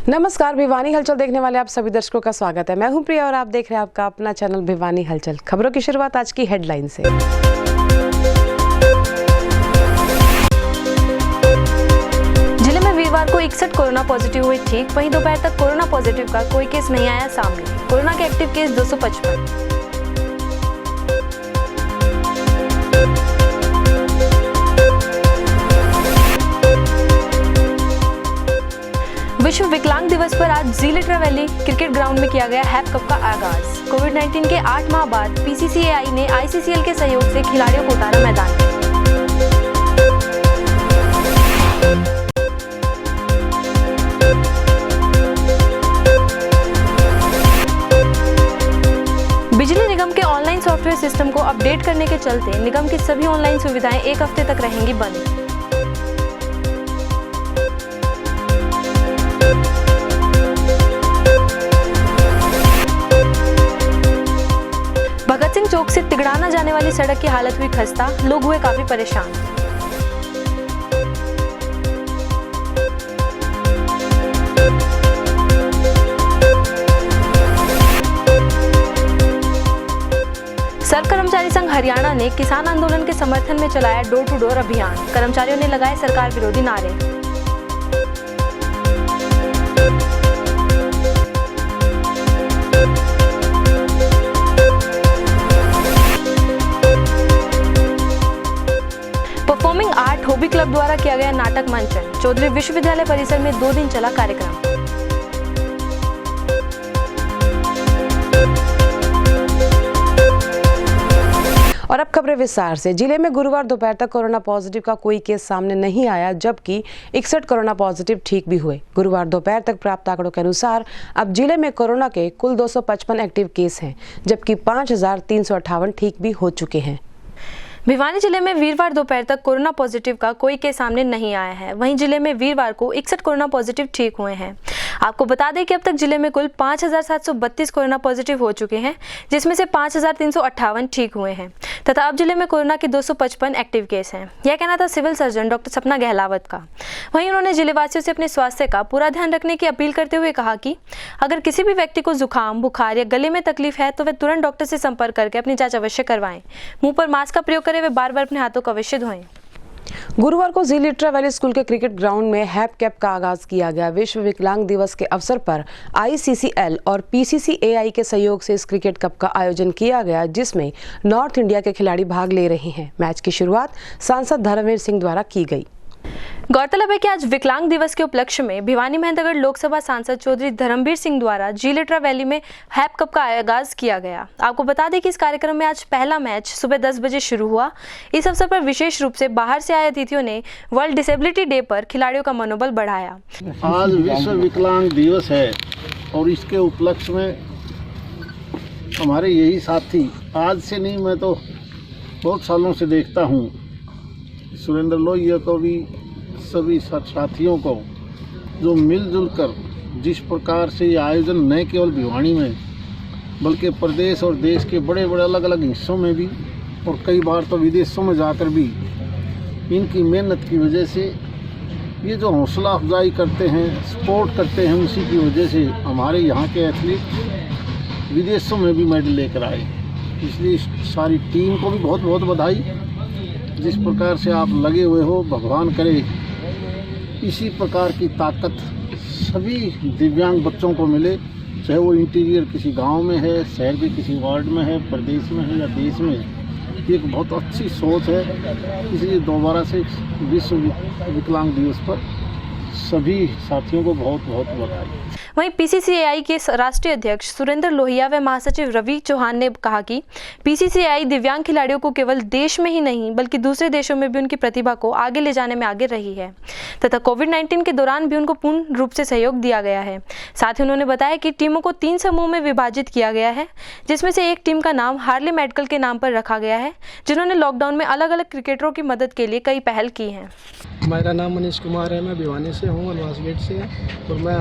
नमस्कार, भिवानी हलचल देखने वाले आप सभी दर्शकों का स्वागत है। मैं हूं प्रिया और आप देख रहे हैं आपका अपना चैनल भिवानी हलचल। खबरों की शुरुआत आज की हेडलाइन से। जिले में वीरवार को 61 कोरोना पॉजिटिव हुए ठीक, वहीं दोपहर तक कोरोना पॉजिटिव का कोई केस नहीं आया सामने। कोरोना के एक्टिव केस 255। विश्व विकलांग दिवस पर आज ज़ीलेट्रा वैली क्रिकेट ग्राउंड में किया गया हैप कप का आगाज। कोविड-19 के 8 माह बाद पीसीसीएआई ने आईसीसीएल के सहयोग से खिलाड़ियों को उतारा मैदान में। बिजली निगम के ऑनलाइन सॉफ्टवेयर सिस्टम को अपडेट करने के चलते निगम की सभी ऑनलाइन सुविधाएं एक हफ्ते तक रहेंगी बंद। भगत सिंह चौक से तिगड़ाना जाने वाली सड़क की हालत हुई खस्ता, लोग हुए काफी परेशान। सर्व कर्मचारी संघ हरियाणा ने किसान आंदोलन के समर्थन में चलाया डोर टू डोर अभियान। कर्मचारियों ने लगाए सरकार विरोधी नारे। परफॉर्मिंग आर्ट हॉबी क्लब द्वारा किया गया नाटक मंचन। चौधरी विश्वविद्यालय परिसर में 2 दिन चला कार्यक्रम। और अब खबरें विस्तार से। जिले में गुरुवार दोपहर तक कोरोना पॉजिटिव का कोई केस सामने नहीं आया, जबकि 61 कोरोना पॉजिटिव ठीक भी हुए। गुरुवार दोपहर तक प्राप्त आंकड़ों के अनुसार अब जिले में कोरोना के कुल 255 एक्टिव केस हैं, जबकि 5358 ठीक भी हो चुके हैं। भिवानी जिले में वीरवार दोपहर तक कोरोना पॉजिटिव का कोई केस सामने नहीं आया है। वहीं जिले में वीरवार को 61 कोरोना पॉजिटिव ठीक हुए हैं। आपको बता दें कि अब तक जिले में कुल 5732 कोरोना पॉजिटिव हो चुके हैं, जिसमें से 5358 ठीक हुए हैं तथा अब जिले में कोरोना के 255 एक्टिव केस हैं। यह कहना था सिविल सर्जन डॉक्टर सपना गहलावत का। वहीं उन्होंने जिलेवासियों से अपने स्वास्थ्य का पूरा ध्यान रखने की अपील करते हुए कहा कि अगर किसी भी व्यक्ति को जुकाम, बुखार या गले में तकलीफ है तो वे तुरंत डॉक्टर से संपर्क करके अपनी जांच अवश्य करवाएं। मुंह पर मास्क का प्रयोग करें, वे बार-बार अपने हाथों को अवश्य धोएं। गुरुवार को ज़ीलेट्रा वैली स्कूल के क्रिकेट ग्राउंड में हैप कैप का आगाज किया गया। विश्व विकलांग दिवस के अवसर पर आईसीसीएल और पीसीसीएआई के सहयोग से इस क्रिकेट कप का आयोजन किया गया, जिसमें नॉर्थ इंडिया के खिलाड़ी भाग ले रहे हैं। मैच की शुरुआत सांसद धर्मवीर सिंह द्वारा की गई। गौरतलब है कि आज विकलांग दिवस के उपलक्ष्य में भिवानी मेहंदगढ़ लोकसभा सांसद चौधरी धर्मवीर सिंह द्वारा ज़ीलेट्रा वैली में हैप कप का आगाज किया गया। आपको बता दें कि इस कार्यक्रम में आज पहला मैच सुबह 10 बजे शुरू हुआ। इस अवसर पर विशेष रूप से बाहर से आए अतिथियों ने वर्ल्ड डिसेबिलिटी डे पर खिलाड़ियों का मनोबल बढ़ाया। आज विश्व विकलांग दिवस है और इसके उपलक्ष्य में हमारे यही साथी, आज से नहीं मैं तो बहुत सालों से देखता हूँ, सुरेंद्र लोहिया को भी सभी साथियों को जो मिलजुल कर जिस प्रकार से ये आयोजन न केवल भिवानी में बल्कि प्रदेश और देश के बड़े बड़े अलग अलग हिस्सों में भी और कई बार तो विदेशों में जाकर भी इनकी मेहनत की वजह से ये जो हौसला अफजाई करते हैं, सपोर्ट करते हैं, उसी की वजह से हमारे यहाँ के एथलीट विदेशों में भी मेडल लेकर आए। इसलिए सारी टीम को भी बहुत बहुत बधाई। जिस प्रकार से आप लगे हुए हो, भगवान करे इसी प्रकार की ताकत सभी दिव्यांग बच्चों को मिले, चाहे वो इंटीरियर किसी गांव में है, शहर के किसी वार्ड में है, प्रदेश में है या देश में। ये एक बहुत अच्छी सोच है। इसलिए दोबारा से विश्व विकलांग दिवस पर सभी साथियों को बहुत बहुत बधाई। वहीं पीसीसीएआई के राष्ट्रीय अध्यक्ष सुरेंद्र लोहिया व महासचिव रवि चौहान ने कहा कि पीसीसीएआई दिव्यांग खिलाड़ियों को केवल देश में ही नहीं बल्कि दूसरे देशों में भी उनकी प्रतिभा को आगे ले जाने में आगे रही है तथा कोविड-19 के दौरान भी उनको पूर्ण रूप से सहयोग दिया गया है। साथ ही उन्होंने बताया कि टीमों को 3 समूह में विभाजित किया गया है, जिसमें से एक टीम का नाम हार्ले मेडिकल के नाम पर रखा गया है, जिन्होंने लॉकडाउन में अलग अलग क्रिकेटरों की मदद के लिए कई पहल की हैं। मेरा नाम मनीष कुमार है, मैं भिवानी से हूँ, अलवास गेट से। और मैं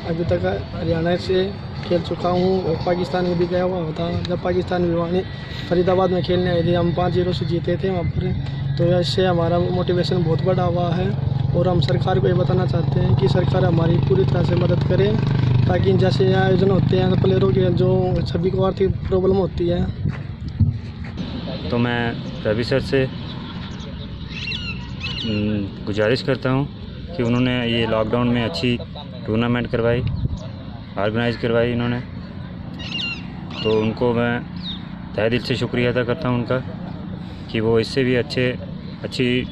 अभी तक हरियाणा से खेल चुका हूँ और पाकिस्तान में भी गया हुआ था। जब पाकिस्तान भिवानी फरीदाबाद में खेलने आए थे, हम 5-0 से जीते थे वहाँ पर। तो इससे हमारा मोटिवेशन बहुत बढ़ा हुआ है और हम सरकार को ये बताना चाहते हैं कि सरकार हमारी पूरी तरह से मदद करे, ताकि जैसे ये आयोजन होते हैं प्लेयरों के जो सभी को आर्थिक प्रॉब्लम होती है। तो मैं रवि सर से गुजारिश करता हूँ कि उन्होंने ये लॉकडाउन में अच्छी टूर्नामेंट करवाई, ऑर्गेनाइज़ करवाई इन्होंने, तो उनको मैं तहे दिल से शुक्रिया अदा करता हूँ उनका कि वो इससे भी अच्छी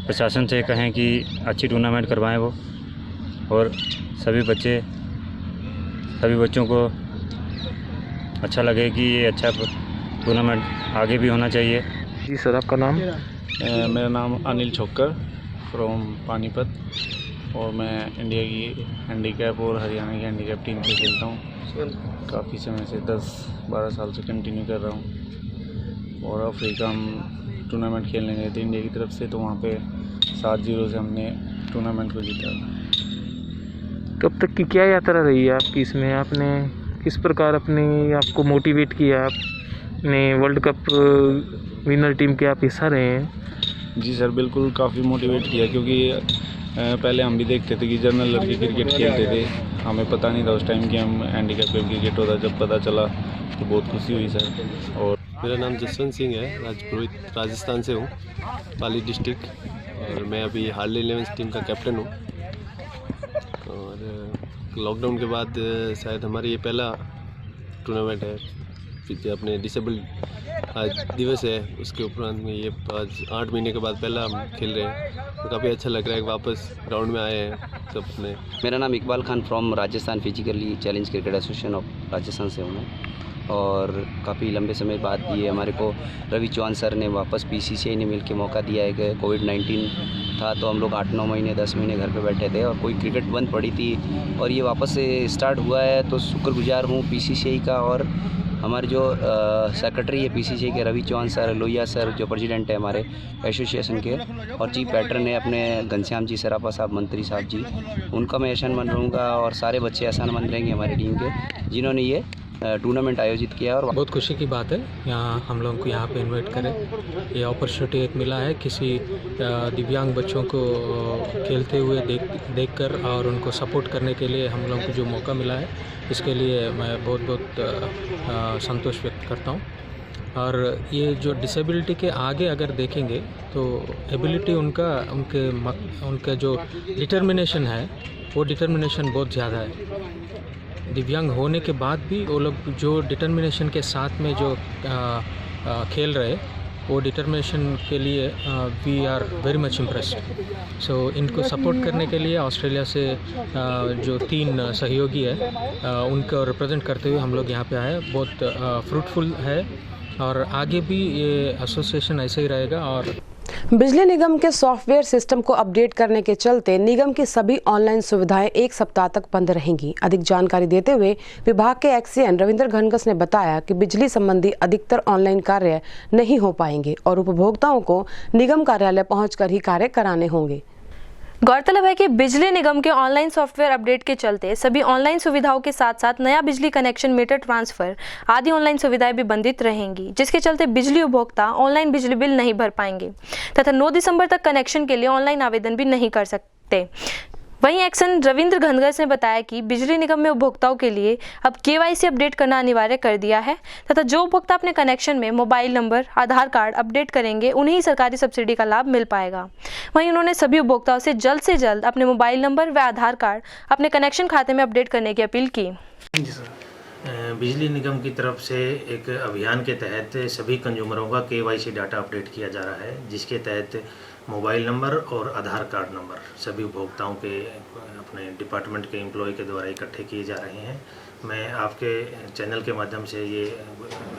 प्रशासन से कहें कि अच्छी टूर्नामेंट करवाएं वो, और सभी बच्चों को अच्छा लगे कि ये अच्छा टूर्नामेंट आगे भी होना चाहिए। जी सर, आपका नाम? मेरा नाम अनिल छोक्कर फ्रॉम पानीपत, और मैं इंडिया की हैंडीकैप और हरियाणा की हैंडीकैप टीम पे खेलता हूँ। काफ़ी समय से 10-12 साल से कंटिन्यू कर रहा हूँ। और अफ्रीका हम टूर्नामेंट खेलने गए थे इंडिया की तरफ से, तो वहाँ पे 7-0 से हमने टूर्नामेंट को जीता। कब तक की क्या यात्रा रही है आपकी इसमें? आपने किस प्रकार आपको मोटिवेट किया? आपने वर्ल्ड कप विनर टीम के आप हिस्सा रहे हैं। जी सर, बिल्कुल काफ़ी मोटिवेट किया, क्योंकि पहले हम भी देखते थे कि जनरल लड़के क्रिकेट खेलते थे, हमें पता नहीं था उस टाइम कि हम हैंडीकैप क्रिकेट होता। जब पता चला तो बहुत खुशी हुई सर। और मेरा नाम जसवंत सिंह है, राजपुरोहित राजस्थान से हूँ, पाली डिस्ट्रिक्ट, और मैं अभी हार्ले 11 टीम का कैप्टन हूँ। और लॉकडाउन के बाद शायद हमारी ये पहला टूर्नामेंट है, फिर अपने डिसेबल आज दिवस है, उसके उपरांत में ये आज 8 महीने के बाद पहला हम खेल रहे हैं, तो काफ़ी अच्छा लग रहा है कि वापस ग्राउंड में आए हैं सब अपने। मेरा नाम Iqbal Khan from Rajasthan physically challenge cricket association of Rajasthan से हूँ मैं, और काफ़ी लंबे समय बाद ये हमारे को रवि चौहान सर ने वापस PCCI ने मिल के मौका दिया है कि कोविड-19 था, तो हम लोग 8-9 महीने 10 महीने घर पे बैठे थे और कोई क्रिकेट बंद पड़ी थी, और ये वापस से स्टार्ट हुआ है। तो शुक्रगुजार हूँ PCCI का, और हमारे जो सेक्रेटरी है PCCI के रवि चौहान सर, लोहिया सर जो प्रेसिडेंट है हमारे एसोसिएशन के, और चीफ पैटर्न है अपने घनश्याम जी सराफा साहब, मंत्री साहब जी, उनका मैं एहसानमंद रहूँगा, और सारे बच्चे एहसानमंद रहेंगे हमारी टीम के जिन्होंने ये टूर्नामेंट आयोजित किया। और बहुत खुशी की बात है यहाँ हम लोगों को यहाँ पे इनवाइट करें, ये अपॉर्चुनिटी एक मिला है किसी दिव्यांग बच्चों को खेलते हुए देखकर और उनको सपोर्ट करने के लिए हम लोगों को जो मौका मिला है, इसके लिए मैं बहुत संतोष व्यक्त करता हूँ। और ये जो डिसेबिलिटी के आगे अगर देखेंगे तो एबिलिटी उनका जो डिटर्मिनेशन है, वो डिटर्मिनेशन बहुत ज़्यादा है। दिव्यांग होने के बाद भी वो लोग जो डिटर्मिनेशन के साथ में जो खेल रहे, वो डिटर्मिनेशन के लिए we are very much impressed. So इनको सपोर्ट करने के लिए ऑस्ट्रेलिया से जो 3 सहयोगी है उनको रिप्रेजेंट करते हुए हम लोग यहाँ पे आए। बहुत फ्रूटफुल है, और आगे भी ये एसोसिएशन ऐसे ही रहेगा। और बिजली निगम के सॉफ्टवेयर सिस्टम को अपडेट करने के चलते निगम की सभी ऑनलाइन सुविधाएं 1 सप्ताह तक बंद रहेंगी। अधिक जानकारी देते हुए विभाग के एक्सीएन रविंद्र घनघस ने बताया कि बिजली संबंधी अधिकतर ऑनलाइन कार्य नहीं हो पाएंगे और उपभोक्ताओं को निगम कार्यालय पहुंचकर ही कार्य कराने होंगे। गौरतलब है कि बिजली निगम के ऑनलाइन सॉफ्टवेयर अपडेट के चलते सभी ऑनलाइन सुविधाओं के साथ साथ नया बिजली कनेक्शन, मीटर ट्रांसफर आदि ऑनलाइन सुविधाएं भी बंदित रहेंगी, जिसके चलते बिजली उपभोक्ता ऑनलाइन बिजली बिल नहीं भर पाएंगे तथा 9 दिसंबर तक कनेक्शन के लिए ऑनलाइन आवेदन भी नहीं कर सकते। वहीं एक्सन रविंद्र घनघस ने बताया कि बिजली निगम में उपभोक्ताओं के लिए अब KYC अपडेट करना अनिवार्य कर दिया है तथा जो उपभोक्ता अपने कनेक्शन में मोबाइल नंबर, आधार कार्ड अपडेट करेंगे उन्हें ही सरकारी सब्सिडी का लाभ मिल पाएगा। वहीं उन्होंने सभी उपभोक्ताओं से जल्द से जल्द अपने मोबाइल नंबर व आधार कार्ड अपने कनेक्शन खाते में अपडेट करने की अपील की। जी सर, बिजली निगम की तरफ से एक अभियान के तहत सभी कंज्यूमरों का KYC डाटा अपडेट किया जा रहा है, जिसके तहत मोबाइल नंबर और आधार कार्ड नंबर सभी उपभोक्ताओं के अपने डिपार्टमेंट के एम्प्लॉय के द्वारा इकट्ठे किए जा रहे हैं। मैं आपके चैनल के माध्यम से ये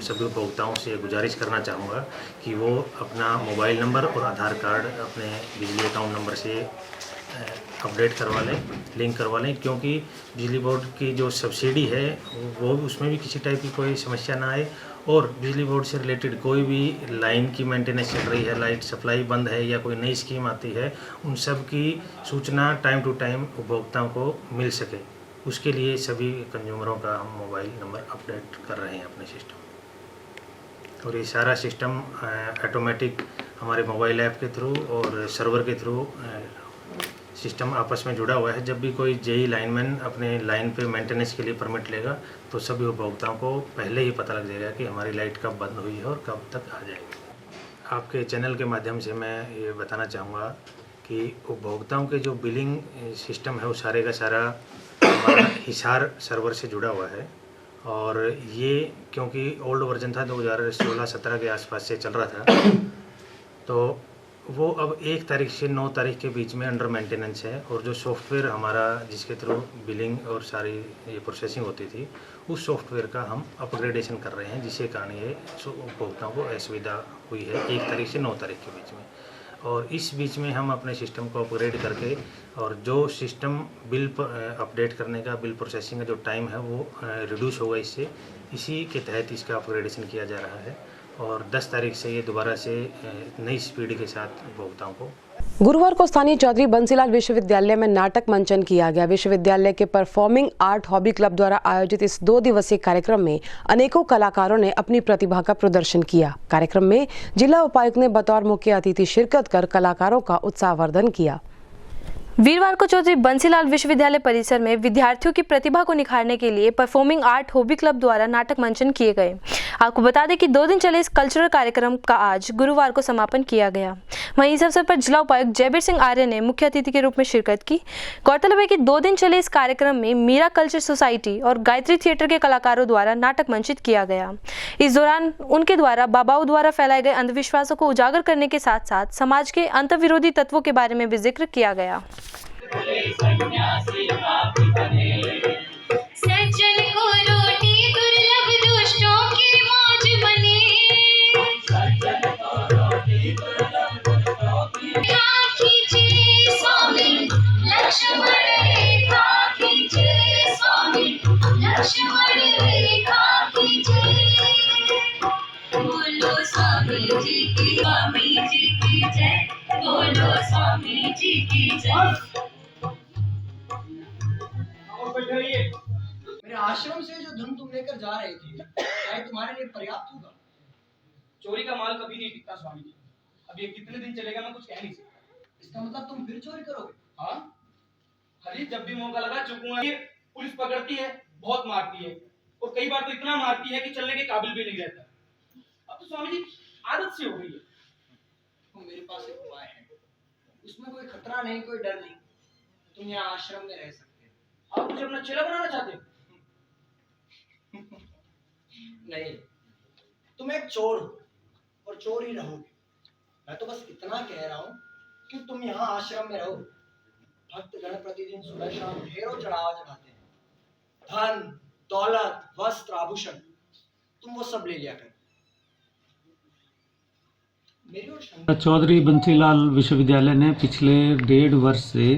सभी उपभोक्ताओं से गुजारिश करना चाहूँगा कि वो अपना मोबाइल नंबर और आधार कार्ड अपने बिजली अकाउंट नंबर से अपडेट करवा लें, लिंक करवा लें, क्योंकि बिजली बोर्ड की जो सब्सिडी है वो उसमें भी किसी टाइप की कोई समस्या ना आए, और बिजली बोर्ड से रिलेटेड कोई भी लाइन की मेंटेनेंस चल रही है, लाइट सप्लाई बंद है या कोई नई स्कीम आती है, उन सब की सूचना टाइम टू टाइम उपभोक्ताओं को मिल सके, उसके लिए सभी कंज्यूमरों का हम मोबाइल नंबर अपडेट कर रहे हैं अपने सिस्टम। और ये सारा सिस्टम ऑटोमेटिक हमारे मोबाइल ऐप के थ्रू और सर्वर के थ्रू सिस्टम आपस में जुड़ा हुआ है। जब भी कोई जेई लाइनमैन अपने लाइन पे मेंटेनेंस के लिए परमिट लेगा तो सभी उपभोक्ताओं को पहले ही पता लग जाएगा कि हमारी लाइट कब बंद हुई है और कब तक आ जाएगी। आपके चैनल के माध्यम से मैं ये बताना चाहूँगा कि उपभोक्ताओं के जो बिलिंग सिस्टम है वो सारे का सारा हमारा हिसार सर्वर से जुड़ा हुआ है। और ये क्योंकि ओल्ड वर्जन था 2016-17 के आसपास से चल रहा था, तो वो अब 1 तारीख से 9 तारीख के बीच में अंडर मेंटेनेंस है। और जो सॉफ्टवेयर हमारा जिसके थ्रू बिलिंग और सारी ये प्रोसेसिंग होती थी, उस सॉफ्टवेयर का हम अपग्रेडेशन कर रहे हैं, जिसके कारण ये उपभोक्ताओं को असुविधा हुई है 1 तारीख से 9 तारीख के बीच में। और इस बीच में हम अपने सिस्टम को अपग्रेड करके और जो सिस्टम बिल अपडेट करने का, बिल प्रोसेसिंग का जो टाइम है वो रिड्यूस होगा इससे, इसी के तहत इसका अपग्रेडेशन किया जा रहा है। और 10 तारीख से ये दोबारा से नई स्पीड के साथ उपभोक्ताओं को। गुरुवार को स्थानीय चौधरी बंसीलाल विश्वविद्यालय में नाटक मंचन किया गया। विश्वविद्यालय के परफॉर्मिंग आर्ट हॉबी क्लब द्वारा आयोजित इस 2 दिवसीय कार्यक्रम में अनेकों कलाकारों ने अपनी प्रतिभा का प्रदर्शन किया। कार्यक्रम में जिला उपायुक्त ने बतौर मुख्य अतिथि शिरकत कर कलाकारों का उत्साहवर्धन किया। वीरवार को चौधरी बंसीलाल विश्वविद्यालय परिसर में विद्यार्थियों की प्रतिभा को निखारने के लिए परफॉर्मिंग आर्ट हॉबी क्लब द्वारा नाटक मंचन किए गए। आपको बता दें कि 2 दिन चले इस कल्चरल कार्यक्रम का आज गुरुवार को समापन किया गया। वहीं इस अवसर पर जिला उपायुक्त जयबीर सिंह आर्य ने मुख्य अतिथि के रूप में शिरकत की। गौरतलब है कि 2 दिन चले इस कार्यक्रम में मीरा कल्चर सोसाइटी और गायत्री थिएटर के कलाकारों द्वारा नाटक मंचित किया गया। इस दौरान उनके द्वारा बाबाओं द्वारा फैलाए गए अंधविश्वासों को उजागर करने के साथ साथ समाज के अंतर्विरोधी तत्वों के बारे में भी जिक्र किया गया। सज्जन को रोटी दुर्लभ दुष्टों की मौज बने, सज्जन को रोटी दुर्लभ दुष्टों की रेखा खींचे स्वामी लक्ष्मण रेखा खींचे स्वामी लक्ष्मण रेखा खींचे। बोलो स्वामी जी की जय, बोलो स्वामी जी की जय। मेरे आश्रम से जो धन तुम लेकर जा रहे थे, क्या ये तुम्हारे लिए पर्याप्त होगा? चोरी का माल कभी नहीं टिकता स्वामी जी। अब ये कितने दिन चलेगा मैं कुछ कह नहीं सकता। इसका मतलब तुम फिर चोरी करोगे? हाँ, हरी जब भी मौका लगा चुकूंगा। ये पुलिस पकड़ती है, बहुत मारती है, और कई बार तो इतना मारती है कि चलने के काबिल भी नहीं रहता। अब तो स्वामी जी आदत सी हो गई है। तो मेरे पास एक उपाय है, उसमें कोई खतरा नहीं, कोई डर नहीं। तुम यहाँ आश्रम में रह सकते हो। आप मुझे अपना चेला बनाना चाहते हो? नहीं, तुम एक चोर हो और चोर ही रहोगे। मैं तो बस इतना कह रहा हूँ कि तुम यहाँ आश्रम में रहो। भक्तगण प्रतिदिन सुबह शाम ढेरों चढ़ावा चढ़ाते हैं, धन दौलत वस्त्र आभूषण, तुम वो सब ले लिया कर। चौधरी बंसीलाल विश्वविद्यालय ने पिछले 1.5 वर्ष से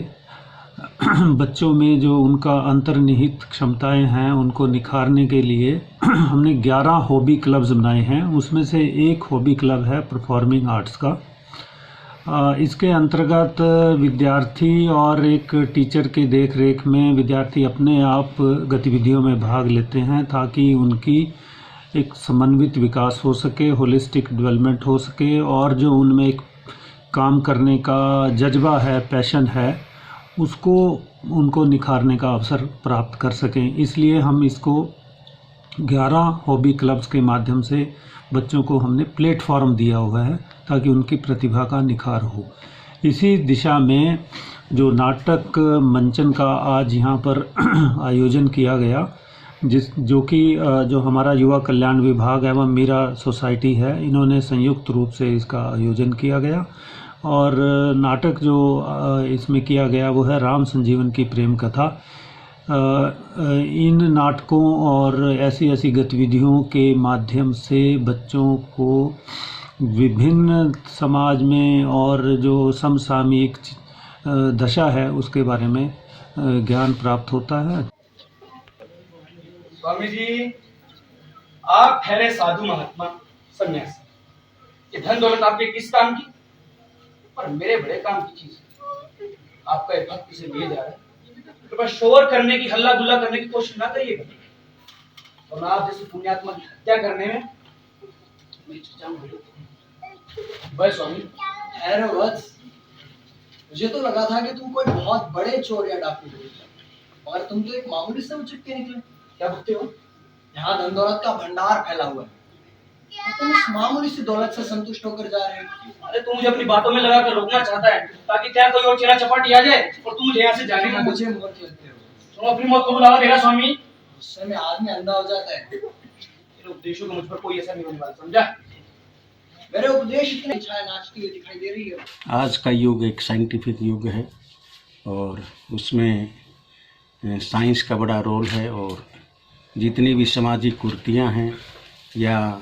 बच्चों में जो उनका अंतर्निहित क्षमताएं हैं उनको निखारने के लिए हमने 11 हॉबी क्लब्स बनाए हैं। उसमें से एक हॉबी क्लब है परफॉर्मिंग आर्ट्स का। इसके अंतर्गत विद्यार्थी और एक टीचर के देख रेख में विद्यार्थी अपने आप गतिविधियों में भाग लेते हैं ताकि उनकी एक समन्वित विकास हो सके, होलिस्टिक डेवलपमेंट हो सके, और जो उनमें एक काम करने का जज्बा है, पैशन है, उसको उनको निखारने का अवसर प्राप्त कर सकें। इसलिए हम इसको 11 हॉबी क्लब्स के माध्यम से बच्चों को हमने प्लेटफॉर्म दिया हुआ है ताकि उनकी प्रतिभा का निखार हो। इसी दिशा में जो नाटक मंचन का आज यहाँ पर आयोजन किया गया, जो हमारा युवा कल्याण विभाग एवं मीरा सोसाइटी है, इन्होंने संयुक्त रूप से इसका आयोजन किया गया। और नाटक जो इसमें किया गया वो है राम संजीवन की प्रेम कथा। इन नाटकों और ऐसी गतिविधियों के माध्यम से बच्चों को विभिन्न समाज में और जो समसामयिक दशा है उसके बारे में ज्ञान प्राप्त होता है। स्वामी जी, आप ठहरे साधु महात्मा सन्यासी। ये धन दौलत आपके किस काम की? पर मेरे बड़े काम की चीज है। आपका एक भक्त इसे लिए जा रहा है, तो बस शोर करने की, हल्ला गुल्ला करने की कोशिश ना करिएगा, और आप जैसे पुण्यात्मा की हत्या करने में मेरी चर्चा में बस स्वामी ठहरो वत्स, मुझे तो लगा था कि तुम कोई बहुत बड़े चोर या डाकू हो, मगर तुम तो एक मामूली से उचक के निकले। क्या भगते हो? यहाँ धन दौलत का भंडार फैला हुआ है, तुम इस मामूली सी दौलत से संतुष्ट होकर जा रहे हो। अरे तू मुझे अपनी बातों में लगा कर रोकना चाहता है ताकि क्या कोई और चेहरा चपाटी आ जाए और तुम मुझे यहाँ से जाने ना। मुझे मूर्ख लगते हो। तुम अपनी मौत को बुलावा देना स्वामी। गुस्से में आदमी अंधा हो जाता है। तेरे उपदेशों का मुझ पर कोई असर नहीं होने वाला, समझा? मेरे उपदेश इतने छाया नाचती हुई दिखाई दे रही है। आज का युग एक साइंटिफिक युग है और उसमें साइंस का बड़ा रोल है, और जितनी भी सामाजिक कुरीतियाँ हैं या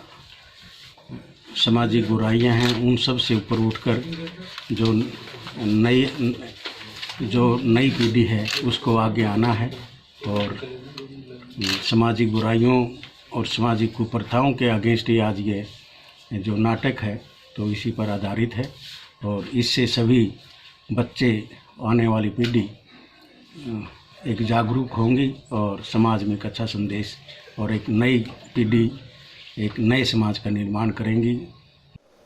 सामाजिक बुराइयां हैं, उन सब से ऊपर उठकर जो नई पीढ़ी है उसको आगे आना है, और सामाजिक बुराइयों और सामाजिक कुप्रथाओं के अगेंस्ट ही आज ये जो नाटक है तो इसी पर आधारित है, और इससे सभी बच्चे, आने वाली पीढ़ी एक जागरूक होंगी और समाज में एक अच्छा संदेश और एक नई पीढ़ी, एक नए समाज का निर्माण करेंगी।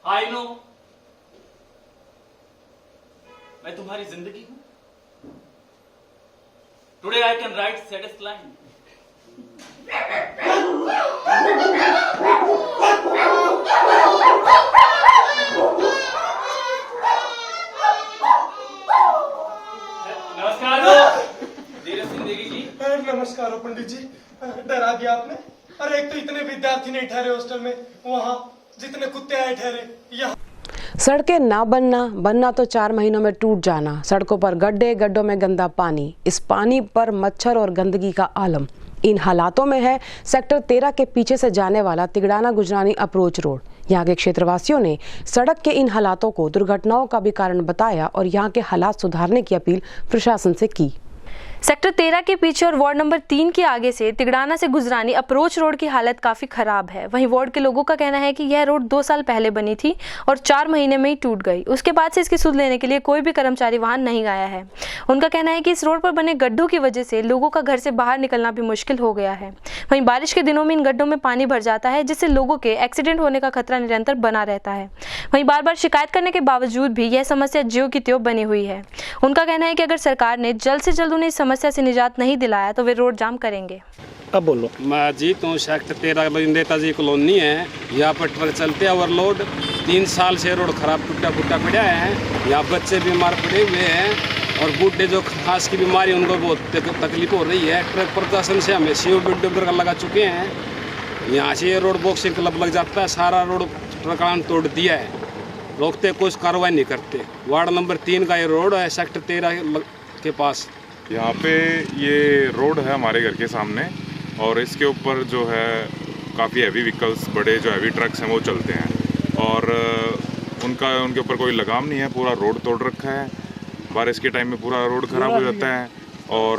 आई नो, मैं तुम्हारी जिंदगी हूं। Today I can write saddest line. नमस्कार धीरज जिंदगी जी। नमस्कार हो पंडित जी, डरा दिया आपने। अरे एक तो इतने विद्यार्थी नहीं ठहरे हॉस्टल में, वहाँ जितने कुत्ते आए ठहरे यहाँ। सड़कें ना बनना तो 4 महीनों में टूट जाना, सड़कों पर गड्ढे, गड्ढों में गंदा पानी, इस पानी पर मच्छर और गंदगी का आलम। इन हालातों में है सेक्टर 13 के पीछे से जाने वाला तिगड़ाना गुजरानी अप्रोच रोड। यहाँ के क्षेत्रवासियों ने सड़क के इन हालातों को दुर्घटनाओं का भी कारण बताया और यहाँ के हालात सुधारने की अपील प्रशासन से की। सेक्टर 13 के पीछे और वार्ड नंबर 3 के आगे से तिगड़ाना से गुजरानी अप्रोच रोड की हालत काफ़ी ख़राब है। वहीं वार्ड के लोगों का कहना है कि यह रोड 2 साल पहले बनी थी और 4 महीने में ही टूट गई। उसके बाद से इसकी सुध लेने के लिए कोई भी कर्मचारी वहां नहीं आया है। उनका कहना है कि इस रोड पर बने गड्ढों की वजह से लोगों का घर से बाहर निकलना भी मुश्किल हो गया है। वहीं बारिश के दिनों में इन गड्ढों में पानी भर जाता है, जिससे लोगों के एक्सीडेंट होने का खतरा निरंतर बना रहता है। वहीं बार बार शिकायत करने के बावजूद भी यह समस्या ज्यों की त्यों बनी हुई है। उनका कहना है कि अगर सरकार ने जल्द से जल्द उन्हें इस समस्या से निजात नहीं दिलाया तो वे रोड जाम करेंगे। अब बोलो। मैं जीत हूँ, सेक्टर 13 नेताजी कॉलोनी है। यहाँ पर ट्रक चलते हैं ओवरलोड। 3 साल से रोड खराब टूटा फूटा पड़ा है। यहाँ बच्चे बीमार पड़े हुए हैं और बूढ़े जो खास की बीमारी उनको बहुत तकलीफ हो रही है। ट्रक प्रशासन से हमें सीओ बिल्डर लगा चुके हैं। यहाँ से रोड बॉक्सिंग क्लब लग जाता है, सारा रोड ट्रकान तोड़ दिया है, रोकते कुछ कार्रवाई नहीं करते। वार्ड नंबर 3 का ये रोड है सेक्टर 13 के पास। यहाँ पे ये रोड है हमारे घर के सामने और इसके ऊपर जो है काफ़ी हैवी व्हीकल्स, बड़े जो हैवी ट्रक्स हैं वो चलते हैं और उनके ऊपर कोई लगाम नहीं है। पूरा रोड तोड़ रखा है। बारिश के टाइम में पूरा रोड ख़राब हो जाता है और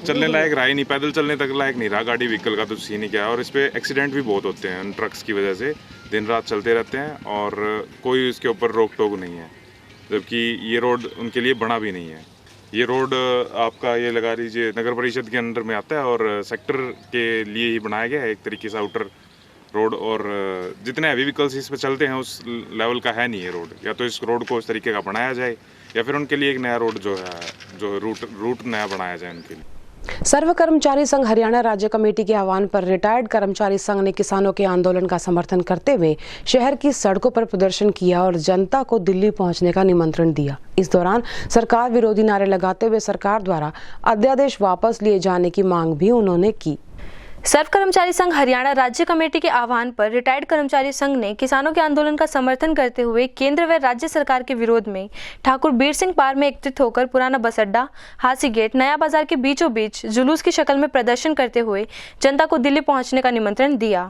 चलने लायक रहा ही नहीं, पैदल चलने तक लायक नहीं रहा। गाड़ी व्हीकल का तो सीन ही क्या है। और इस पर एक्सीडेंट भी बहुत होते हैं उन ट्रक्स की वजह से, दिन रात चलते रहते हैं और कोई इसके ऊपर रोक टोक नहीं है, जबकि ये रोड उनके लिए बना भी नहीं है। ये रोड आपका ये लगा लीजिए नगर परिषद के अंडर में आता है और सेक्टर के लिए ही बनाया गया है एक तरीके से आउटर रोड। और जितने हैवी व्हीकल्स इस पर चलते हैं उस लेवल का है नहीं ये रोड। या तो इस रोड को उस तरीके का बनाया जाए या फिर उनके लिए एक नया रोड जो है, जो रूट नया बनाया जाए उनके लिए। सर्व कर्मचारी संघ हरियाणा राज्य कमेटी के आह्वान पर रिटायर्ड कर्मचारी संघ ने किसानों के आंदोलन का समर्थन करते हुए शहर की सड़कों पर प्रदर्शन किया और जनता को दिल्ली पहुंचने का निमंत्रण दिया। इस दौरान सरकार विरोधी नारे लगाते हुए सरकार द्वारा अध्यादेश वापस लिए जाने की मांग भी उन्होंने की। सर्व कर्मचारी संघ हरियाणा राज्य कमेटी के आह्वान पर रिटायर्ड कर्मचारी संघ ने किसानों के आंदोलन का समर्थन करते हुए केंद्र व राज्य सरकार के विरोध में ठाकुर बीर सिंह पार्क में एकत्रित होकर पुराना बस अड्डा, हासी गेट, नया बाजार के बीचों बीच जुलूस की शक्ल में प्रदर्शन करते हुए जनता को दिल्ली पहुंचने का निमंत्रण दिया।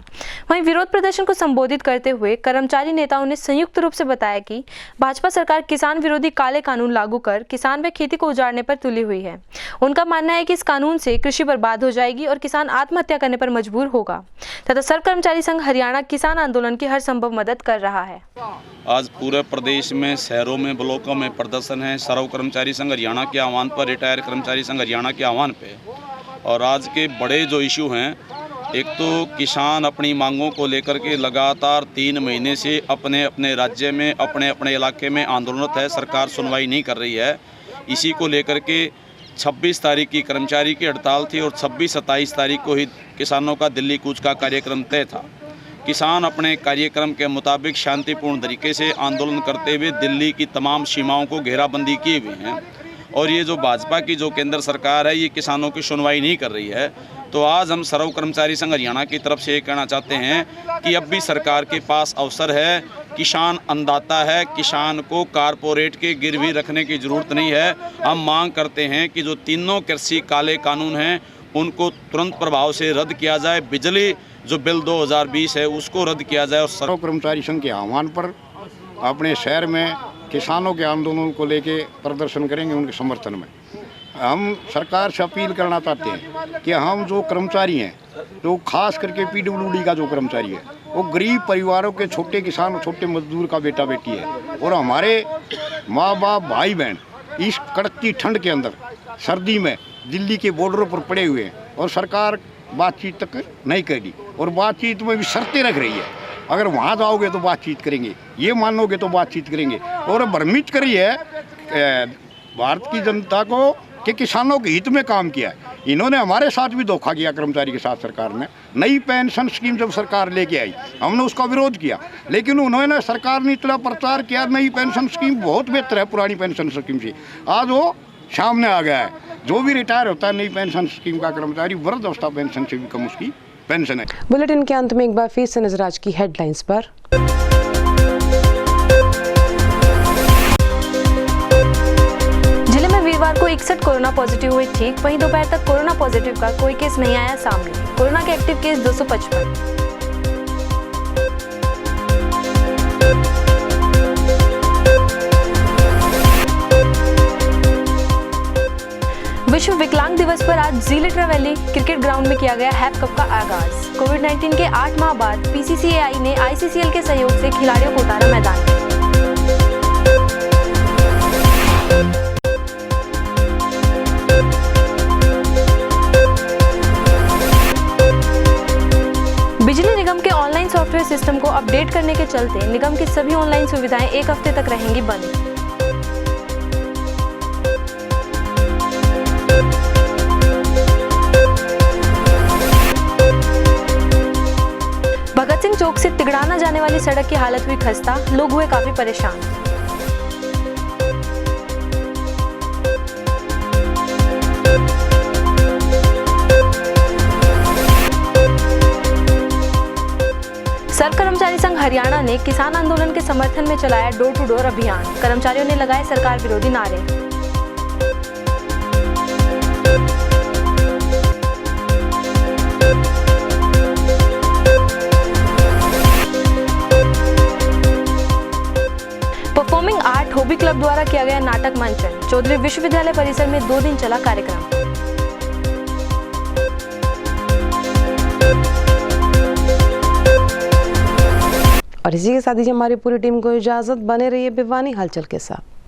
वहीं विरोध प्रदर्शन को संबोधित करते हुए कर्मचारी नेताओं ने संयुक्त रूप से बताया कि भाजपा सरकार किसान विरोधी काले कानून लागू कर किसान व खेती को उजाड़ने पर तुली हुई है। उनका मानना है कि इस कानून से कृषि बर्बाद हो जाएगी और किसान आत्महत्या करने पर मजबूर होगा तथा सर्व कर्मचारी संघ हरियाणा किसान आंदोलन की हर संभव मदद कर रहा है। आज पूरे प्रदेश में शहरों में ब्लॉकों में प्रदर्शन है सर्व कर्मचारी संघ हरियाणा के आह्वान पर, रिटायर कर्मचारी संघ हरियाणा के आह्वान पे। और आज के बड़े जो इशू हैं एक तो किसान अपनी मांगों को लेकर के लगातार 3 महीने से अपने अपने राज्य में अपने अपने इलाके में आंदोलनरत है। सरकार सुनवाई नहीं कर रही है। इसी को लेकर के 26 तारीख की कर्मचारी की हड़ताल थी और 26-27 तारीख को ही किसानों का दिल्ली कूच का कार्यक्रम तय था। किसान अपने कार्यक्रम के मुताबिक शांतिपूर्ण तरीके से आंदोलन करते हुए दिल्ली की तमाम सीमाओं को घेराबंदी किए हुए हैं और ये जो भाजपा की जो केंद्र सरकार है ये किसानों की सुनवाई नहीं कर रही है। तो आज हम सर्व कर्मचारी संघ हरियाणा की तरफ से ये कहना चाहते हैं कि अब भी सरकार के पास अवसर है। किसान अन्नदाता है, किसान को कारपोरेट के गिरवी रखने की ज़रूरत नहीं है। हम मांग करते हैं कि जो तीनों कृषि काले कानून हैं उनको तुरंत प्रभाव से रद्द किया जाए। बिजली जो बिल 2020 है उसको रद्द किया जाए। और सर्व कर्मचारी संघ के आह्वान पर अपने शहर में किसानों के आंदोलन को लेके प्रदर्शन करेंगे। उनके समर्थन में हम सरकार से अपील करना चाहते हैं कि हम जो कर्मचारी हैं, जो खास करके PWD का जो कर्मचारी है, वो गरीब परिवारों के छोटे किसान और छोटे मजदूर का बेटा बेटी है और हमारे माँ बाप भाई बहन इस कड़कती ठंड के अंदर सर्दी में दिल्ली के बॉर्डरों पर पड़े हुए हैं और सरकार बातचीत तक नहीं करेगी और बातचीत में भी शर्तें रख रही है। अगर वहाँ जाओगे तो बातचीत करेंगे, ये मानोगे तो बातचीत करेंगे। और भ्रमित करी है भारत की जनता को कि किसानों के हित में काम किया है। इन्होंने हमारे साथ भी धोखा किया। कर्मचारी के साथ सरकार ने नई पेंशन स्कीम जब सरकार लेके आई हमने उसका विरोध किया, लेकिन उन्होंने सरकार ने इतना प्रचार किया नई पेंशन स्कीम बहुत बेहतर है पुरानी पेंशन स्कीम से। आज वो सामने आ गया है। जो भी रिटायर होता है नई पेंशन स्कीम का कर्मचारी वृद्ध अवस्था पेंशन से भी कम उसकी पेंशन है। बुलेटिन के अंत में एक बार फिर से नजर आज की हेडलाइंस पर। जिले में वीरवार को 61 कोरोना पॉजिटिव हुए ठीक। वहीं दोपहर तक कोरोना पॉजिटिव का कोई केस नहीं आया सामने। कोरोना के एक्टिव केस 255। विश्व विकलांग दिवस पर आज ज़ीलेट्रा वैली क्रिकेट ग्राउंड में किया गया हैप कप का आगाज। कोविड-19 के 8 माह बाद PCCAI ने ICCL के सहयोग से खिलाड़ियों को उतारा मैदान में। बिजली निगम के ऑनलाइन सॉफ्टवेयर सिस्टम को अपडेट करने के चलते निगम की सभी ऑनलाइन सुविधाएं 1 हफ्ते तक रहेंगी बंद। भगत सिंह चौक से तिगड़ाना जाने वाली सड़क की हालत हुई खस्ता, लोग हुए काफी परेशान। सर्व कर्मचारी संघ हरियाणा ने किसान आंदोलन के समर्थन में चलाया डोर टू डोर अभियान। कर्मचारियों ने लगाए सरकार विरोधी नारे। परफॉर्मिंग आर्ट हॉबी क्लब द्वारा किया गया नाटक मंचन। चौधरी विश्वविद्यालय परिसर में 2 दिन चला कार्यक्रम। और इसी के साथ ही हमारी पूरी टीम को इजाजत। बने रहिए भिवानी हलचल के साथ।